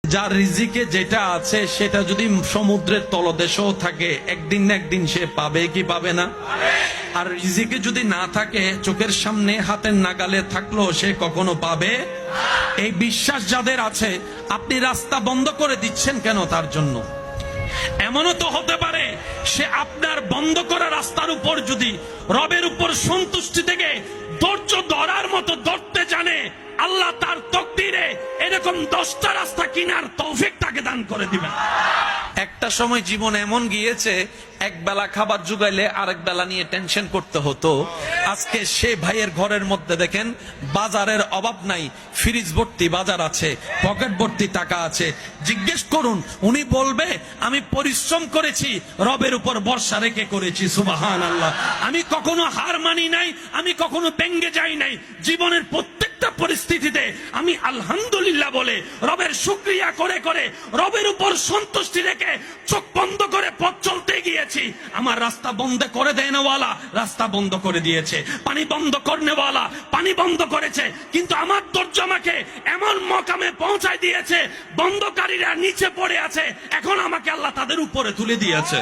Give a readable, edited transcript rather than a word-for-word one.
যার রিজিকে যেটা আছে সেটা যদি সমুদ্রের তলদেশেও থাকে একদিন না একদিন সে পাবে কি পাবে না? আর রিজিকে যদি না থাকে চোখের সামনে হাতের নাগালে থাকলো সে কখনো পাবে? এই বিশ্বাস যাদের আছে, আপনি রাস্তা বন্ধ করে দিচ্ছেন কেন তার জন্য? এমনও তো হতে পারে সে আপনার বন্ধ করা রাস্তার উপর যদি রবের উপর সন্তুষ্টি থেকে ধৈর্য ধরার মতো ধরতে জানে, আল্লাহ তার তকদিরে এরকম 10টা রাস্তা কিনার তৌফিক তাকে দান করে দিবেন। একটা সময় জীবন এমন গিয়েছে, এক বেলা খাবার জুগাইলে আরেক বেলা নিয়ে টেনশন করতে হতো। আজকে সে ভাইয়ের ঘরের মধ্যে দেখেন বাজারের অভাব নাই, ফ্রিজ ভর্তি বাজার আছে, পকেট ভর্তি টাকা আছে। জিজ্ঞেস করুন, উনি বলবে আমি পরিশ্রম করেছি, রবের উপর ভরসা রেখে করেছি। সুবহানাল্লাহ। আমি কখনো হার মানি নাই, আমি কখনো ব্যঙ্গে যাই নাই। জীবনের প্রত্যেকটা পরিস্থিতিতে আমি আলহামদুলিল্লাহ বলে রবের শুকরিয়া করে করে রবের উপর সন্তুষ্টি রেখে চোখ বন্ধ করে পথ চলতে গিয়েছি। আমার রাস্তা বন্ধ করে দেনেওয়ালা রাস্তা বন্ধ করে দিয়েছে, পানি বন্ধ করনেওয়ালা পানি বন্ধ করেছে, কিন্তু আমার ধৈর্য আমাকে এমন মকামে পৌঁছায় দিয়েছে, বন্ধকারীরা নিচে পড়ে আছে, এখন আমাকে আল্লাহ তাদের উপরে তুলে দিয়েছে।